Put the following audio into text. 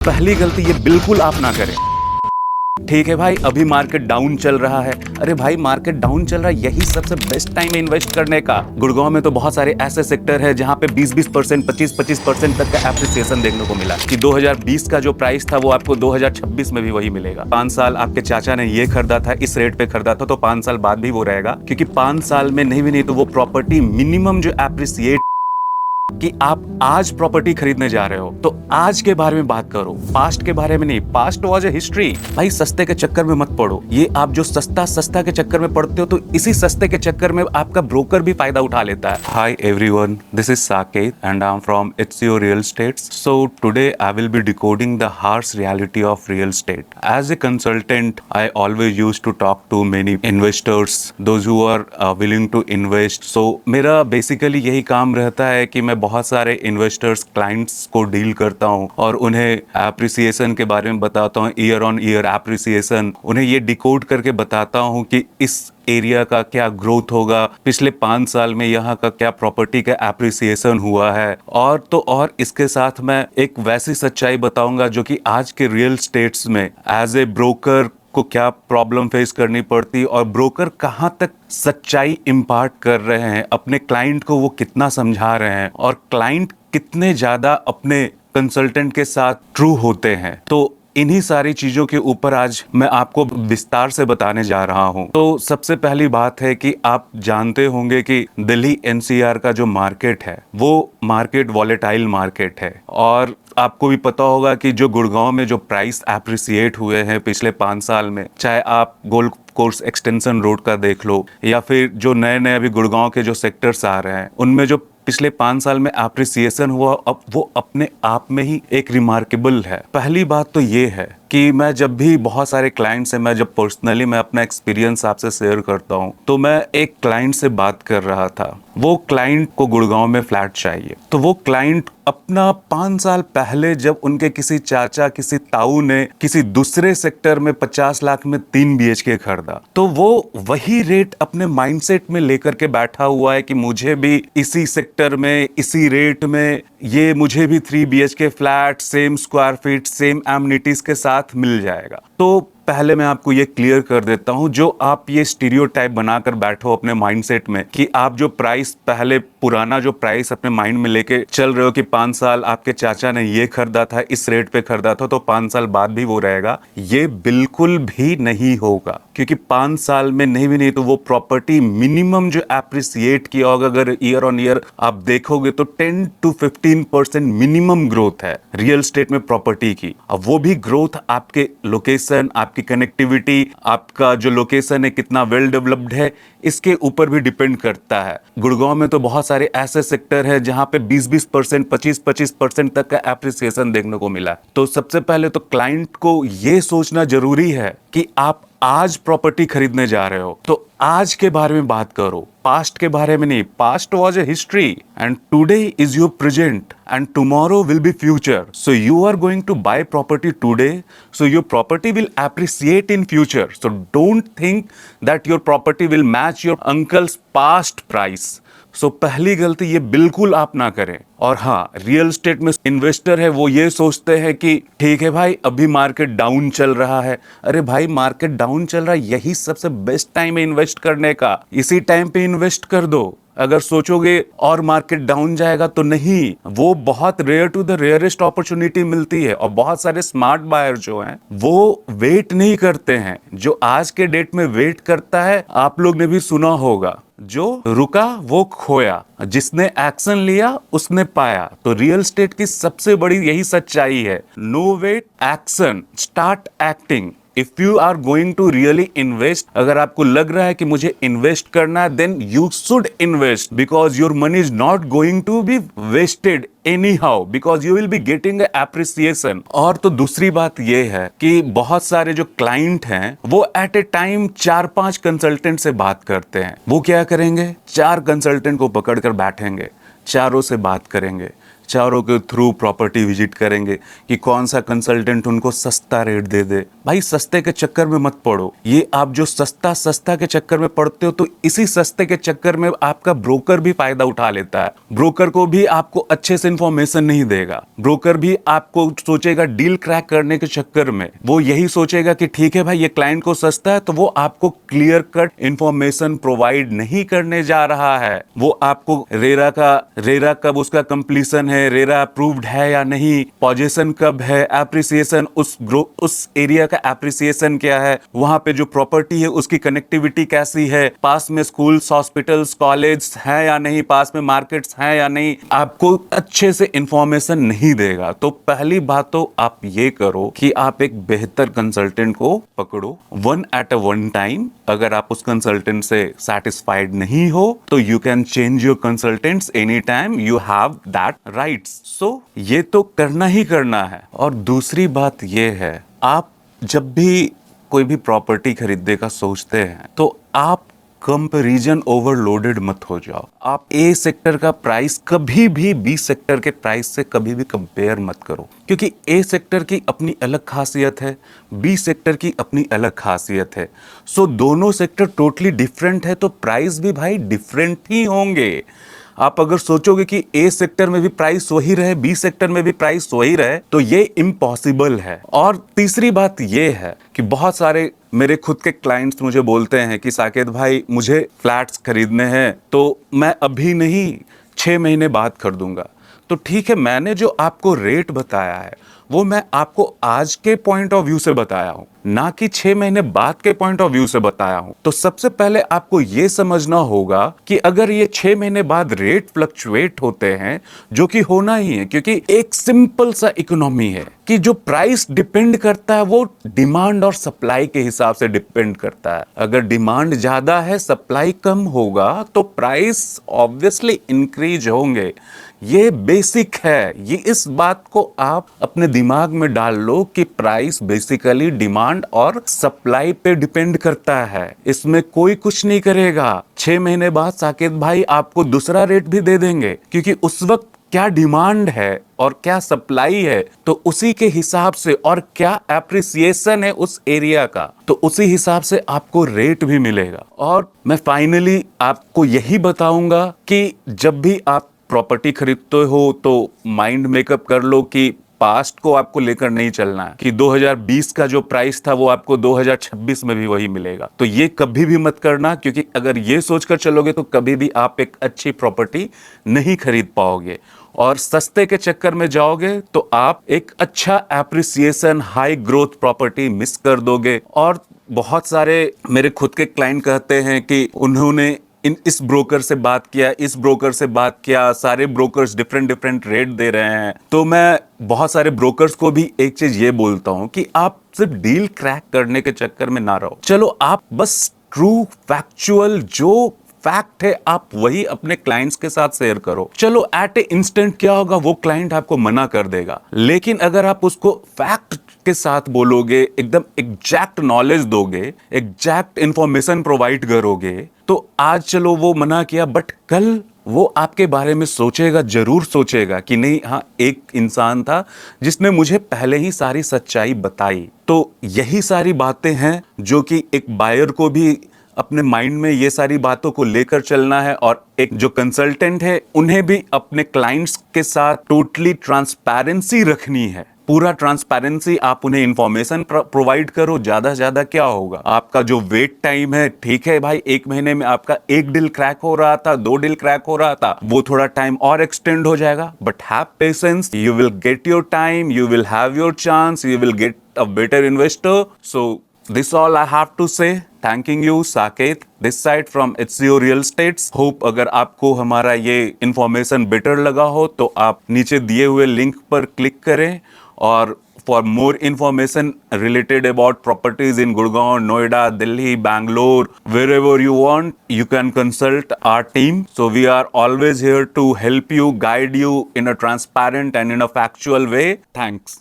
पहली गलती ये बिल्कुल आप ना करें। ठीक है भाई, अभी मार्केट डाउन चल रहा है। अरे भाई, मार्केट डाउन चल रहा है, यही सबसे बेस्ट टाइम है इन्वेस्ट करने का। गुड़गांव में तो बहुत सारे ऐसे सेक्टर है जहां पे 20% 25% तक का एप्रिसिएशन देखने को मिला कि 2020 का जो प्राइस था वो आपको 2026 में भी वही मिलेगा। 5 साल आपके चाचा ने ये खरीदा था, इस रेट पे खरीदा था, तो 5 साल बाद भी वो रहेगा, क्योंकि 5 साल में नहीं भी नहीं तो वो प्रॉपर्टी मिनिमम जो एप्रिसिएट कि आप आज प्रॉपर्टी खरीदने जा रहे हो तो आज के बारे में बात करो, पास्ट के बारे में नहीं। Past was a history. भाई सस्ते के चक्कर में मत पड़ो। ये आप जो सस्ता के चक्कर में पड़ते हो तो इसी सस्ते के चक्कर में आपका ब्रोकर भी फायदा उठा लेता है। Hi everyone, this is Saket and I am from HCO Real Estates. So today I will be decoding the harsh reality of real estate. As a consultant, I always used to talk to many investors, those who are willing to invest. So मेरा basically यही काम रहता है कि मैं बहुत सारे investors clients को डील करता हूं और उन्हें एप्रिसिएशन के बारे में बताता हूं, ईयर ऑन ईयर एप्रिसिएशन। उन्हें ये डिकोड करके बताता हूं कि इस एरिया का क्या ग्रोथ होगा, पिछले 5 साल में यहाँ का क्या प्रॉपर्टी का एप्रिसिएशन हुआ है। और तो और इसके साथ मैं एक वैसी सच्चाई बताऊंगा जो कि आज के रियल स्टेट्स में एज ए ब्रोकर को क्या प्रॉब्लम फेस करनी पड़ती और ब्रोकर कहाँ तक सच्चाई इम्पार्ट कर रहे हैं, अपने क्लाइंट को वो कितना समझा रहे हैं और क्लाइंट कितने ज्यादा अपने कंसल्टेंट के साथ ट्रू होते हैं। तो इन्हीं सारी चीजों के ऊपर आज मैं आपको विस्तार से बताने जा रहा हूं। तो सबसे पहली बात है कि आप जानते होंगे कि दिल्ली NCR का जो मार्केट है वो मार्केट वॉलेटाइल मार्केट है। और आपको भी पता होगा कि जो गुड़गांव में जो प्राइस एप्रिसिएट हुए हैं पिछले 5 साल में, चाहे आप गोल्ड कोर्स एक्सटेंशन रोड का देख लो या फिर जो नए नए अभी गुड़गांव के जो सेक्टर्स आ रहे हैं उनमें जो पिछले 5 साल में एप्रिसिएशन हुआ, अब वो अपने आप में ही एक रिमार्केबल है। पहली बात तो ये है कि मैं जब भी बहुत सारे क्लाइंट से मैं जब पर्सनली मैं अपना एक्सपीरियंस आपसे शेयर करता हूँ तो मैं एक क्लाइंट से बात कर रहा था। वो क्लाइंट को गुड़गांव में फ्लैट चाहिए, तो वो क्लाइंट अपना 5 साल पहले जब उनके किसी चाचा किसी ताऊ ने किसी दूसरे सेक्टर में 50 लाख में 3 BHK खरीदा, तो वो वही रेट अपने माइंडसेट में लेकर के बैठा हुआ है कि मुझे भी इसी सेक्टर में इसी रेट में ये मुझे भी 3 BHK flat same square feet same amenities के साथ मिल जाएगा। तो पहले मैं आपको ये क्लियर कर देता हूं, जो आप ये स्टीरियोटाइप बनाकर बैठो अपने माइंडसेट में कि आप जो प्राइस पहले पुराना जो प्राइस अपने माइंड में लेके चल रहे हो कि 5 साल आपके चाचा ने ये खरीदा था, इस रेट पे खरीदा था, तो 5 साल बाद भी वो रहेगा, ये बिल्कुल भी नहीं होगा। क्योंकि 5 साल में नहीं भी नहीं तो वो प्रॉपर्टी मिनिमम जो एप्रिसिएट किया होगा, अगर ईयर ऑन ईयर आप देखोगे तो 10 to 15% मिनिमम ग्रोथ है रियल स्टेट में प्रॉपर्टी की। अब वो भी ग्रोथ आपके लोकेशन, आपकी कनेक्टिविटी, आपका जो लोकेशन है कितना वेल डेवलप्ड है, इसके ऊपर भी डिपेंड करता है। गुड़गांव में तो बहुत सारे ऐसे सेक्टर है जहां पे 20% 25% तक का एप्रिसिएशन देखने को मिला। तो सबसे पहले तो क्लाइंट को ये सोचना जरूरी है कि आप आज प्रॉपर्टी खरीदने जा रहे हो तो आज के बारे में बात करो, पास्ट के बारे में नहीं। Past was a history and today is your present and tomorrow will be future. So you are going to buy property today, so your property will appreciate in future. So don't think that your property will match your uncle's past price. So पहली गलती ये बिल्कुल आप ना करें। और हाँ, real estate में इन्वेस्टर है वो ये सोचते हैं कि ठीक है भाई अभी मार्केट डाउन चल रहा है। अरे भाई, मार्केट डाउन चल रहा है, यही सबसे बेस्ट टाइम है इन्वेस्ट करने का, इसी टाइम पे इन्वेस्ट कर दो। अगर सोचोगे और मार्केट डाउन जाएगा तो नहीं, वो बहुत rare to the rarest opportunity मिलती है। और बहुत सारे स्मार्ट बायर जो हैं वो वेट नहीं करते हैं। जो आज के डेट में वेट करता है, आप लोग ने भी सुना होगा, जो रुका वो खोया, जिसने एक्शन लिया उसने पाया। तो रियल स्टेट की सबसे बड़ी यही सच्चाई है, no wait, action, start acting. If you are going to really invest, अगर आपको लग रहा है कि मुझे इन्वेस्ट करना है, then you should invest because your money is not going to be wasted anyhow, because you will be getting appreciation. और तो दूसरी बात यह है कि बहुत सारे जो क्लाइंट हैं वो एट ए टाइम 4-5 कंसल्टेंट से बात करते हैं। वो क्या करेंगे, 4 कंसल्टेंट को पकड़कर बैठेंगे, चारों से बात करेंगे, एचआरओ के थ्रू प्रॉपर्टी विजिट करेंगे कि कौन सा कंसल्टेंट उनको सस्ता रेट दे दे। भाई सस्ते के चक्कर में मत पड़ो। ये आप जो सस्ता सस्ता के चक्कर में पड़ते हो तो इसी सस्ते के चक्कर में आपका ब्रोकर भी फायदा उठा लेता है। ब्रोकर को भी आपको अच्छे से इंफॉर्मेशन नहीं देगा। ब्रोकर भी आपको सोचेगा डील क्रैक करने के चक्कर में वो यही सोचेगा कि ठीक है भाई ये क्लाइंट को सस्ता है, तो वो आपको क्लियर कट इंफॉर्मेशन प्रोवाइड नहीं करने जा रहा है। वो आपको रेरा कब उसका कंप्लीशन है, रेरा अप्रूव्ड है या नहीं, पोजीशन कब है, एप्रिसिएशन उस एरिया का एप्रिसिएशन क्या है, वहां पे जो प्रॉपर्टी है उसकी कनेक्टिविटी कैसी है, पास में स्कूल्स, हॉस्पिटल्स, कॉलेज है या नहीं, पास में मार्केट्स हैं या नहीं, आपको अच्छे से इंफॉर्मेशन नहीं देगा। तो पहली बात तो आप ये करो कि आप एक बेहतर कंसल्टेंट को पकड़ो, one at a one time. अगर आप उस कंसल्टेंट से सेटिस्फाइड नहीं हो तो you can change your consultants any time, you have that rights. So ये तो करना ही करना है। और दूसरी बात ये है, आप जब भी कोई भी प्रॉपर्टी खरीदने का सोचते हैं तो आप कंपैरिजन ओवरलोडेड मत हो जाओ। आप ए सेक्टर का प्राइस कभी भी बी सेक्टर के प्राइस से कभी भी कंपेयर मत करो, क्योंकि ए सेक्टर की अपनी अलग खासियत है, बी सेक्टर की अपनी अलग खासियत है। सो दोनों सेक्टर टोटली डिफरेंट है तो प्राइस भी भाई डिफरेंट ही होंगे। आप अगर सोचोगे कि ए सेक्टर में भी प्राइस वही रहे, बी सेक्टर में भी प्राइस वही रहे, तो ये इम्पॉसिबल है। और तीसरी बात ये है कि बहुत सारे मेरे खुद के क्लाइंट्स मुझे बोलते हैं कि साकेत भाई मुझे फ्लैट्स खरीदने हैं तो मैं अभी नहीं 6 महीने बाद खरीदूंगा। तो ठीक है, मैंने जो आपको रेट बताया है वो मैं आपको आज के पॉइंट ऑफ व्यू से बताया हूं, ना कि 6 महीने बाद के पॉइंट ऑफ व्यू से बताया हूं। तो सबसे पहले आपको यह समझना होगा कि अगर ये 6 महीने बाद रेट फ्लक्चुएट होते हैं, जो कि होना ही है, क्योंकि एक सिंपल सा इकोनॉमी है कि जो प्राइस डिपेंड करता है वो डिमांड और सप्लाई के हिसाब से डिपेंड करता है। अगर डिमांड ज्यादा है, सप्लाई कम होगा, तो प्राइस ऑब्वियसली इंक्रीज होंगे। ये बेसिक है। ये इस बात को आप अपने दिमाग में डाल लो कि प्राइस बेसिकली डिमांड और सप्लाई पे डिपेंड करता है। इसमें कोई कुछ नहीं करेगा। 6 महीने बाद साकेत भाई आपको दूसरा रेट भी दे देंगे, क्योंकि उस वक्त क्या डिमांड है और क्या सप्लाई है, तो उसी के हिसाब से, और क्या एप्रिसिएशन है उस एरिया का, तो उसी हिसाब से आपको रेट भी मिलेगा। और मैं फाइनली आपको यही बताऊंगा कि जब भी आप प्रॉपर्टी खरीदते हो तो माइंड मेकअप कर लो कि पास्ट को आपको लेकर नहीं चलना है कि 2020 का जो प्राइस था वो आपको 2026 में भी वही मिलेगा। तो ये कभी भी मत करना, क्योंकि अगर ये सोचकर चलोगे तो कभी भी आप एक अच्छी प्रॉपर्टी नहीं खरीद पाओगे और सस्ते के चक्कर में जाओगे तो आप एक अच्छा appreciation, high growth property miss कर दोगे। और बहुत सारे मेरे खुद के क्लाइंट कहते हैं कि उन्होंने इस ब्रोकर से बात किया, इस ब्रोकर से बात किया, सारे ब्रोकर्स डिफरेंट रेट दे रहे हैं। तो मैं बहुत सारे ब्रोकर्स को भी एक चीज ये बोलता हूं कि आप सिर्फ डील क्रैक करने के चक्कर में ना रहो। चलो आप बस ट्रू फैक्चुअल जो फैक्ट है आप वही अपने क्लाइंट्स के साथ शेयर करो। चलो एट ए इंस्टेंट क्या होगा, वो क्लाइंट आपको मना कर देगा, लेकिन अगर आप उसको फैक्ट के साथ बोलोगे, एकदम एग्जैक्ट नॉलेज दोगे, एग्जैक्ट इंफॉर्मेशन प्रोवाइड करोगे, तो आज चलो वो मना किया, बट कल वो आपके बारे में सोचेगा, जरूर सोचेगा कि नहीं, हाँ एक इंसान था जिसने मुझे पहले ही सारी सच्चाई बताई। तो यही सारी बातें हैं जो कि एक बायर को भी अपने माइंड में ये सारी बातों को लेकर चलना है, और एक जो कंसल्टेंट है उन्हें भी अपने क्लाइंट्स के साथ टोटली ट्रांसपेरेंसी रखनी है। पूरा ट्रांसपेरेंसी, आप उन्हें इंफॉर्मेशन प्रोवाइड करो। ज्यादा से ज्यादा क्या होगा, आपका जो वेट टाइम है, ठीक है भाई 1 महीने में आपका 1 डील क्रैक हो रहा था, 2 डील क्रैक हो रहा था, वो थोड़ा टाइम और एक्सटेंड हो जाएगा, but have patience, you will get your time, you will have your chance, you will get a better investor. So this all I have to say. Thanking you, Saket, this side from HCO Real Estates. Hope अगर आपको हमारा ये information better लगा हो तो आप नीचे दिए हुए लिंक पर क्लिक करें, और for more information related about properties in Gurgaon, Noida, Delhi, Bangalore, wherever you want, you can consult our team. So we are always here to help you, guide you in a transparent and in a factual way. Thanks.